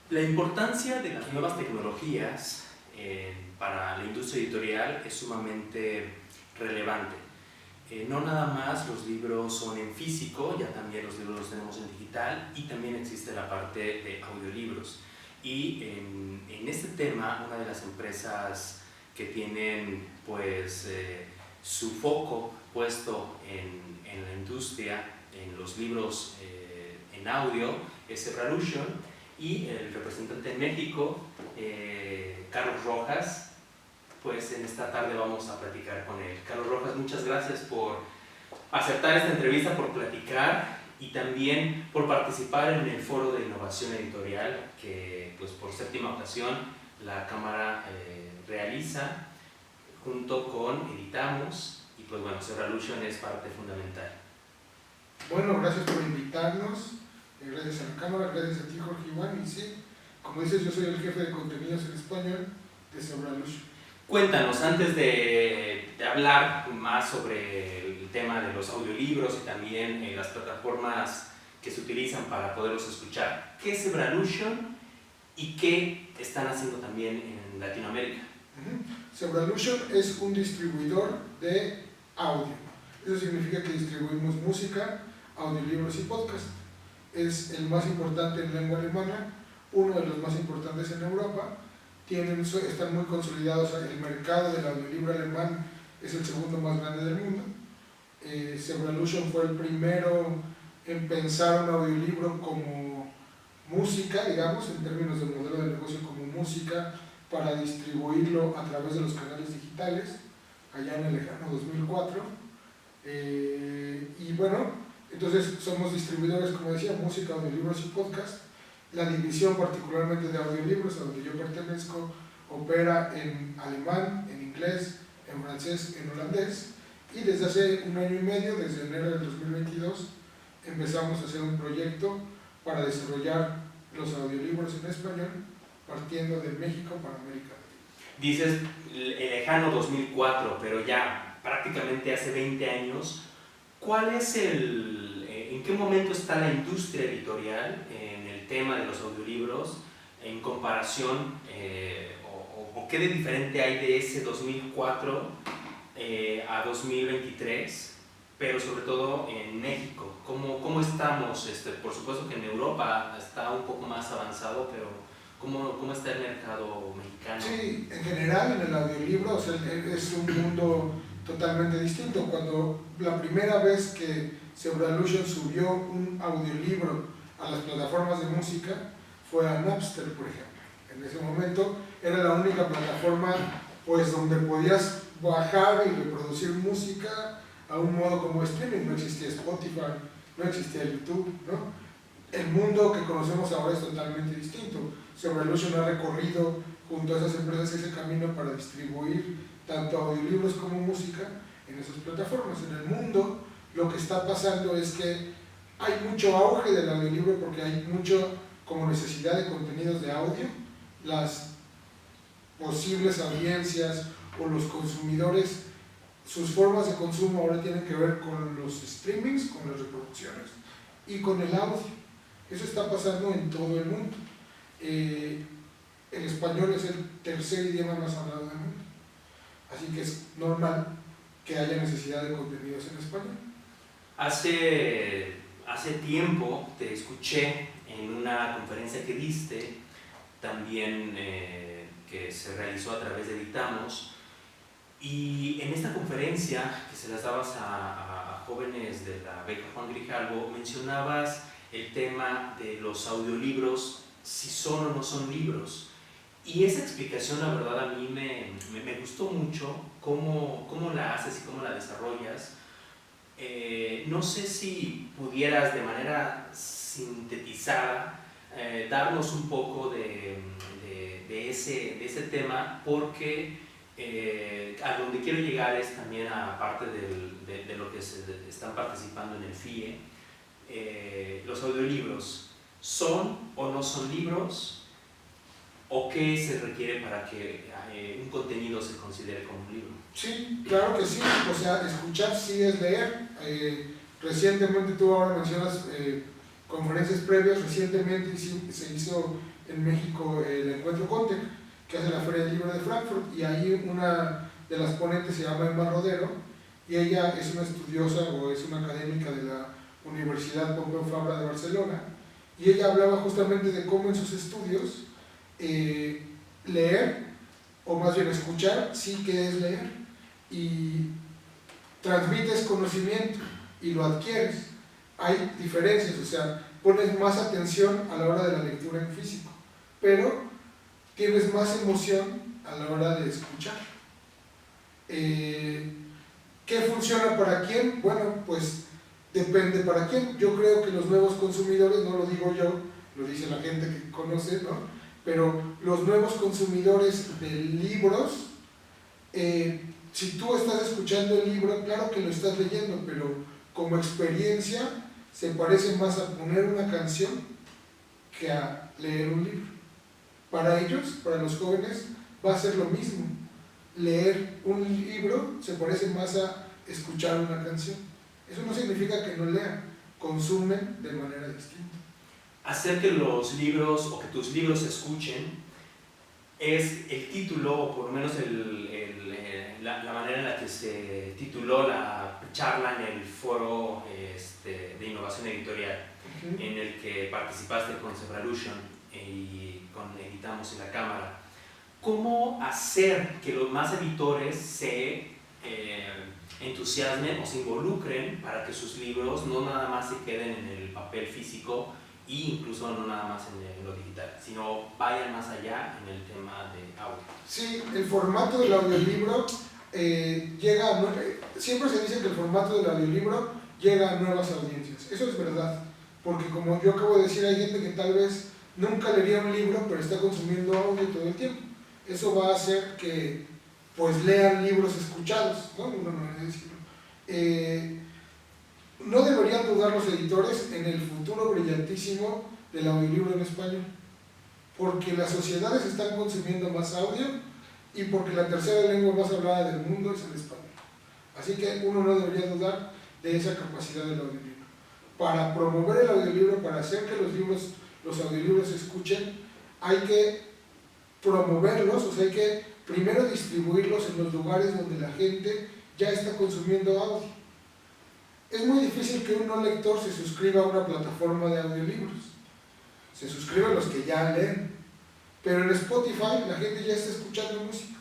La importancia de las nuevas tecnologías para la industria editorial es sumamente relevante. No nada más los libros son en físico, ya también los libros los tenemos en digital y también existe la parte de audiolibros. Y en este tema, una de las empresas que tienen pues su foco puesto en la industria, en los libros en audio, es Zebralution, y el representante en México, Carlos Rojas, pues en esta tarde vamos a platicar con él. Carlos Rojas, muchas gracias por aceptar esta entrevista, por platicar y también por participar en el Foro de Innovación Editorial que pues por séptima ocasión la Cámara realiza junto con Editamos, y pues bueno, Zebralution es parte fundamental. Bueno, gracias por invitarnos, gracias a la Cámara, gracias a ti, Jorge Iván, y sí, como dices, yo soy el jefe de contenidos en español de Zebralution. Cuéntanos, antes de hablar más sobre el tema de los audiolibros y también las plataformas que se utilizan para poderlos escuchar, ¿qué es Zebralution y qué están haciendo también en Latinoamérica? Zebralution es un distribuidor de audio. Eso significa que distribuimos música, audiolibros y podcast. Es el más importante en lengua alemana, uno de los más importantes en Europa. Están muy consolidados. El mercado del audiolibro alemán es el segundo más grande del mundo. Zebralution fue el primero en pensar un audiolibro como música, digamos, en términos de modelo de negocio como música, para distribuirlo a través de los canales digitales, allá en el lejano 2004. Y bueno, entonces somos distribuidores, como decía, música, audiolibros y podcast. La división particularmente de audiolibros, a donde yo pertenezco, opera en alemán, en inglés, en francés, en holandés, y desde hace un año y medio, desde enero del 2022, empezamos a hacer un proyecto para desarrollar los audiolibros en español, partiendo de México para América Latina. Dices el lejano 2004, pero ya prácticamente hace 20 años. ¿Cuál es en qué momento está la industria editorial en el tema de los audiolibros en comparación, o qué de diferente hay de ese 2004 a 2023, pero sobre todo en México? ¿Cómo estamos? Por supuesto que en Europa está un poco más avanzado, pero ¿cómo está el mercado mexicano? Sí, en general en el audiolibro, o sea, es un mundo totalmente distinto. Cuando la primera vez que Zebralution subió un audiolibro a las plataformas de música fue a Napster, por ejemplo. En ese momento era la única plataforma pues donde podías bajar y reproducir música a un modo como streaming. No existía Spotify, no existía YouTube, ¿no? El mundo que conocemos ahora es totalmente distinto. Zebralution ha recorrido junto a esas empresas ese camino para distribuir tanto audiolibros como música en esas plataformas. En el mundo lo que está pasando es que hay mucho auge del audiolibro porque hay mucho como necesidad de contenidos de audio. Las posibles audiencias o los consumidores, sus formas de consumo ahora tienen que ver con los streamings, con las reproducciones y con el audio. Eso está pasando en todo el mundo. El español es el tercer idioma más hablado del mundo, así que es normal que haya necesidad de contenidos en español. Hace tiempo te escuché en una conferencia que diste, también que se realizó a través de Editamos, y en esta conferencia que se las dabas a jóvenes de la beca Juan Grijalvo, mencionabas el tema de los audiolibros, si son o no son libros. Y esa explicación, la verdad, a mí me gustó mucho, cómo la haces y cómo la desarrollas. No sé si pudieras de manera sintetizada darnos un poco de ese tema, porque a donde quiero llegar es también a parte de lo que están participando en el FIE. Los audiolibros, ¿son o no son libros? ¿O qué se requiere para que un contenido se considere como un libro? Sí, claro que sí. O sea, escuchar sí es leer. Recientemente, tú ahora mencionas conferencias previas, recientemente se hizo en México el Encuentro Contec, que hace la Feria del Libro de Frankfurt, y ahí una de las ponentes se llama Emma Rodero, y ella es una estudiosa o es una académica de la Universidad Pompeu Fabra de Barcelona, y ella hablaba justamente de cómo en sus estudios leer, o más bien escuchar, sí que es leer, y transmites conocimiento y lo adquieres. Hay diferencias, o sea, pones más atención a la hora de la lectura en físico, pero tienes más emoción a la hora de escuchar. ¿Qué funciona para quién? Bueno, pues depende para quién. Yo creo que los nuevos consumidores, no lo digo yo, lo dice la gente que conoce, ¿no? Pero los nuevos consumidores de libros, si tú estás escuchando el libro, claro que lo estás leyendo, pero como experiencia se parece más a poner una canción que a leer un libro. Para ellos, para los jóvenes, va a ser lo mismo. Leer un libro se parece más a escuchar una canción. Eso no significa que no lean, consumen de manera distinta. Hacer que los libros o que tus libros se escuchen es el título, o por lo menos la manera en la que se tituló la charla en el foro de innovación editorial, en el que participaste con Zebralution y con Editamos en la Cámara. ¿Cómo hacer que los más editores se entusiasmen o se involucren para que sus libros no nada más se queden en el papel físico e incluso no nada más en lo digital, sino vayan más allá en el tema de audio? Sí, el formato del audiolibro llega a siempre se dice que el formato del audiolibro llega a nuevas audiencias. Eso es verdad, porque como yo acabo de decir, hay gente que tal vez nunca leería un libro, pero está consumiendo audio todo el tiempo. Eso va a hacer que pues lean libros escuchados, ¿no? Una manera de decirlo. No deberían dudar los editores en el futuro brillantísimo del audiolibro en español, porque las sociedades están consumiendo más audio y porque la tercera lengua más hablada del mundo es el español. Así que uno no debería dudar de esa capacidad del audiolibro. Para promover el audiolibro, para hacer que los audiolibros se escuchen, hay que promoverlos, o sea, hay que primero distribuirlos en los lugares donde la gente ya está consumiendo audio. Es muy difícil que un no lector se suscriba a una plataforma de audiolibros. Se suscriben los que ya leen. Pero en Spotify la gente ya está escuchando música.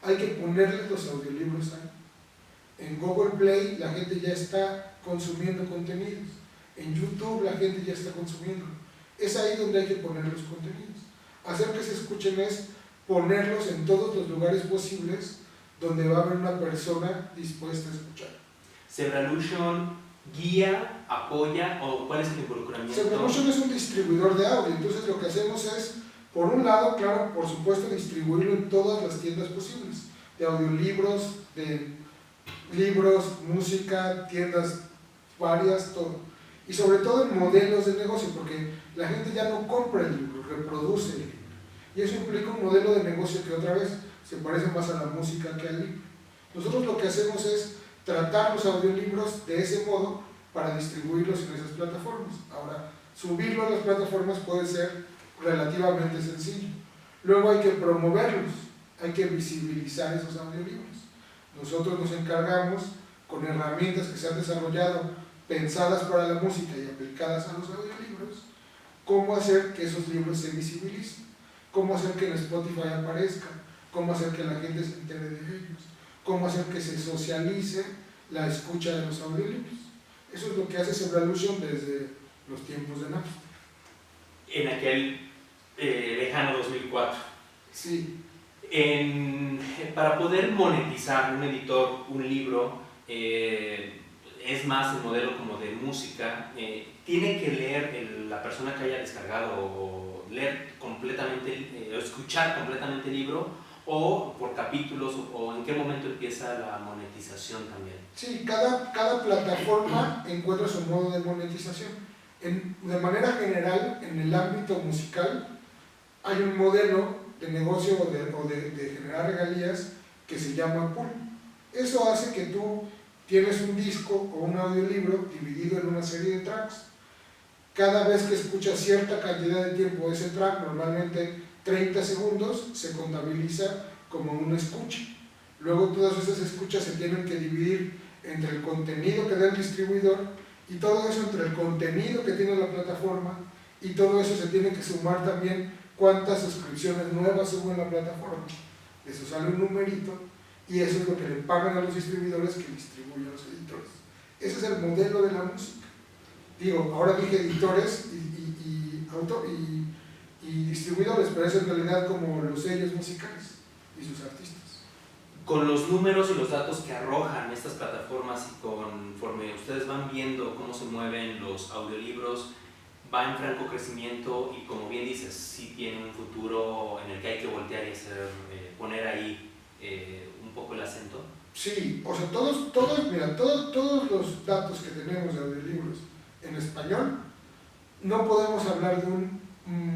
Hay que ponerles los audiolibros ahí. En Google Play la gente ya está consumiendo contenidos. En YouTube la gente ya está consumiendo. Es ahí donde hay que poner los contenidos. Hacer que se escuchen es ponerlos en todos los lugares posibles donde va a haber una persona dispuesta a escuchar. Zebralution guía, apoya, o ¿cuál es el involucramiento? Zebralution es un distribuidor de audio, entonces lo que hacemos es, por un lado, claro, por supuesto, distribuirlo en todas las tiendas posibles, de audiolibros, de libros, música, tiendas varias, todo. Y sobre todo en modelos de negocio, porque la gente ya no compra el libro, reproduce el libro. Y eso implica un modelo de negocio que otra vez se parece más a la música que al libro. Nosotros lo que hacemos es tratar los audiolibros de ese modo para distribuirlos en esas plataformas. Ahora, subirlo a las plataformas puede ser relativamente sencillo. Luego hay que promoverlos, hay que visibilizar esos audiolibros. Nosotros nos encargamos, con herramientas que se han desarrollado pensadas para la música y aplicadas a los audiolibros, cómo hacer que esos libros se visibilicen, cómo hacer que en Spotify aparezcan, cómo hacer que la gente se entere de ellos, cómo hacer que se socialice la escucha de los audiolibros. Eso es lo que hace Zebralution desde los tiempos de Napster. En aquel lejano 2004. Sí. Para poder monetizar un editor, un libro, es más el modelo como de música, tiene que leer la persona que haya descargado o leer completamente, o escuchar completamente el libro, o por capítulos, o en qué momento empieza la monetización también. Sí, cada plataforma encuentra su modo de monetización. De manera general, en el ámbito musical, hay un modelo de negocio o de generar regalías que se llama pool. Eso hace que tú tienes un disco o un audiolibro dividido en una serie de tracks. cada vez que escucha cierta cantidad de tiempo ese track, normalmente 30 segundos, se contabiliza como una escucha. Luego todas esas escuchas se tienen que dividir entre el contenido que da el distribuidor y todo eso entre el contenido que tiene la plataforma, y todo eso se tiene que sumar también cuántas suscripciones nuevas hubo en la plataforma. Eso sale un numerito y eso es lo que le pagan a los distribuidores que distribuyen a los editores. Ese es el modelo de la música. Digo, ahora dije editores y distribuidores, pero eso en realidad como los sellos musicales y sus artistas. Con los números y los datos que arrojan estas plataformas y conforme ustedes van viendo cómo se mueven los audiolibros, va en franco crecimiento y, como bien dices, sí tiene un futuro en el que hay que voltear y poner ahí un poco el acento. Sí, o sea, todos los datos que tenemos de audiolibros en español, no podemos hablar de un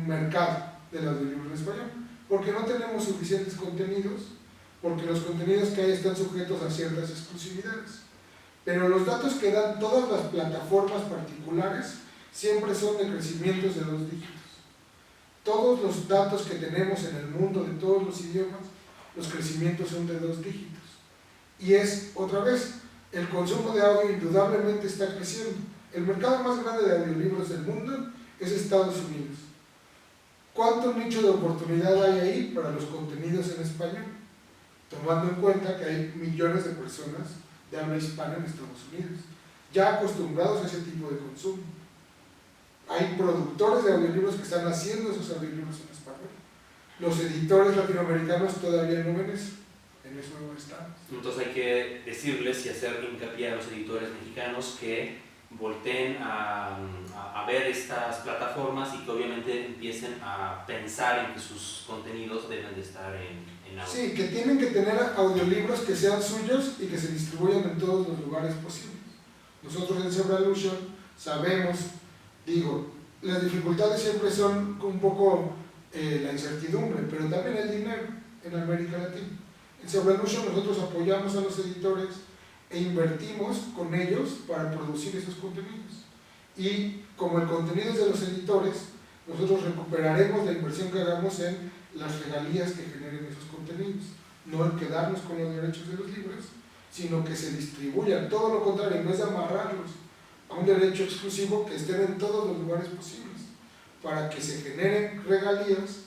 mercado del audiolibro en español, porque no tenemos suficientes contenidos, porque los contenidos que hay están sujetos a ciertas exclusividades. Pero los datos que dan todas las plataformas particulares siempre son de crecimientos de 2 dígitos. Todos los datos que tenemos en el mundo de todos los idiomas, los crecimientos son de 2 dígitos. Y es, otra vez, el consumo de audio indudablemente está creciendo. El mercado más grande de audiolibros del mundo es Estados Unidos. ¿Cuánto nicho de oportunidad hay ahí para los contenidos en español? Tomando en cuenta que hay millones de personas de habla hispana en Estados Unidos, ya acostumbrados a ese tipo de consumo. Hay productores de audiolibros que están haciendo esos audiolibros en español. Los editores latinoamericanos todavía no ven eso, en eso no estamos. Entonces hay que decirles y hacer hincapié a los editores mexicanos que volteen a ver estas plataformas y que obviamente empiecen a pensar en que sus contenidos deben de estar en audio. Sí, que tienen que tener audiolibros que sean suyos y que se distribuyan en todos los lugares posibles. Nosotros en Zebralution sabemos, las dificultades siempre son un poco la incertidumbre, pero también el dinero en América Latina. En Zebralution nosotros apoyamos a los editores e invertimos con ellos para producir esos contenidos. Y como el contenido es de los editores, nosotros recuperaremos la inversión que hagamos en las regalías que generen esos contenidos. No el quedarnos con los derechos de los libros, sino que se distribuyan. Todo lo contrario, en vez de amarrarlos a un derecho exclusivo, que estén en todos los lugares posibles, para que se generen regalías,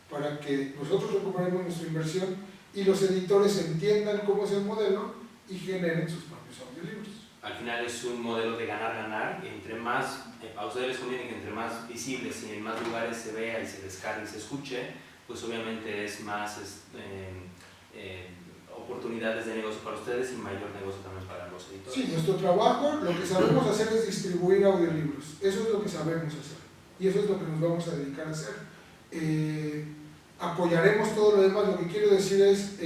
para que nosotros recuperemos nuestra inversión y los editores entiendan cómo es el modelo y generen sus propios audiolibros. Al final es un modelo de ganar-ganar, entre más, a ustedes les conviene que entre más visibles y en más lugares se vea y se descargue y se escuche, pues obviamente es más oportunidades de negocio para ustedes y mayor negocio también para los editores. Sí, nuestro trabajo, lo que sabemos hacer es distribuir audiolibros, eso es lo que sabemos hacer y eso es lo que nos vamos a dedicar a hacer. Apoyaremos todo lo demás, lo que quiero decir es,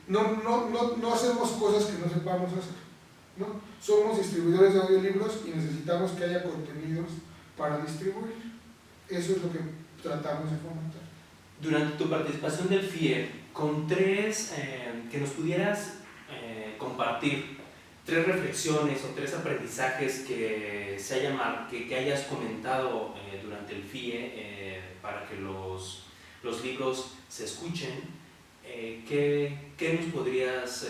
no hacemos cosas que no sepamos hacer, ¿no? Somos distribuidores de audiolibros y necesitamos que haya contenidos para distribuir, eso es lo que tratamos de fomentar. Durante tu participación del FIE, con que nos pudieras compartir 3 reflexiones o 3 aprendizajes que hayas comentado durante el FIE para que los libros se escuchen, ¿qué nos podrías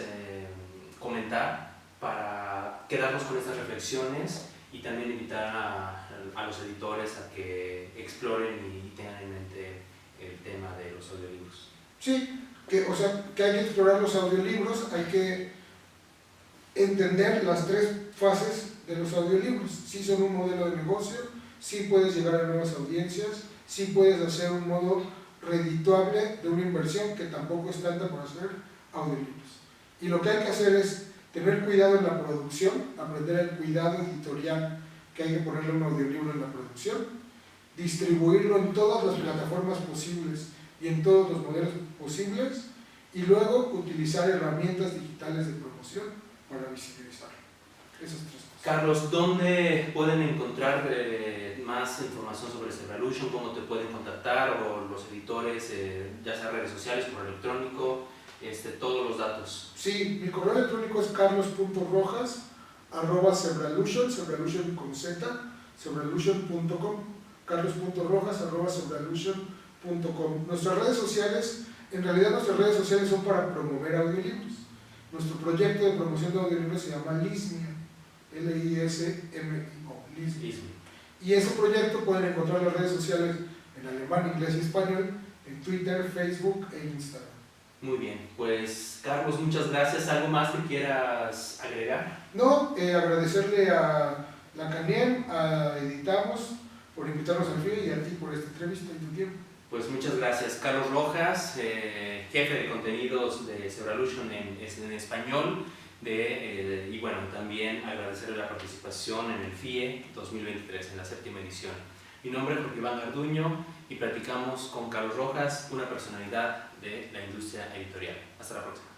comentar para quedarnos con estas reflexiones y también invitar a los editores a que exploren y tengan en mente el tema de los audiolibros? Sí, que hay que explorar los audiolibros, hay que entender las 3 fases de los audiolibros. Sí son un modelo de negocio, sí puedes llegar a nuevas audiencias, sí puedes hacer un modo redituable de una inversión que tampoco es tanta por hacer audiolibros. Y lo que hay que hacer es tener cuidado en la producción, aprender el cuidado editorial que hay que ponerle a un audiolibro en la producción, distribuirlo en todas las plataformas posibles y en todos los modelos posibles, y luego utilizar herramientas digitales de promoción para visibilizarlo. Esas 3 cosas. Carlos, ¿dónde pueden encontrar más información sobre Zebralution? ¿Cómo te pueden contactar? O los editores, ya sea redes sociales, correo electrónico, todos los datos. Sí, mi correo electrónico es carlos.rojas@zebralution, Zebralution con Z, sobrelution.com, carlos.rojas@sobrelution.com. Nuestras redes sociales, en realidad nuestras redes sociales son para promover audiolibros. Nuestro proyecto de promoción de audiolibros se llama Lismio, Lismio, Lismio. Y ese proyecto pueden encontrar las redes sociales en alemán, inglés y español, en Twitter, Facebook e Instagram. Muy bien, pues Carlos, muchas gracias. ¿Algo más que quieras agregar? No, agradecerle a la Caniem, a Editamos, por invitarnos al FIE y a ti por esta entrevista y tu tiempo. Pues muchas gracias. Carlos Rojas, jefe de contenidos de Cebralution en español. Y bueno, también agradecerle la participación en el FIE 2023, en la 7ª edición. Mi nombre es Jorge Iván Garduño y platicamos con Carlos Rojas, una personalidad de la industria editorial. Hasta la próxima.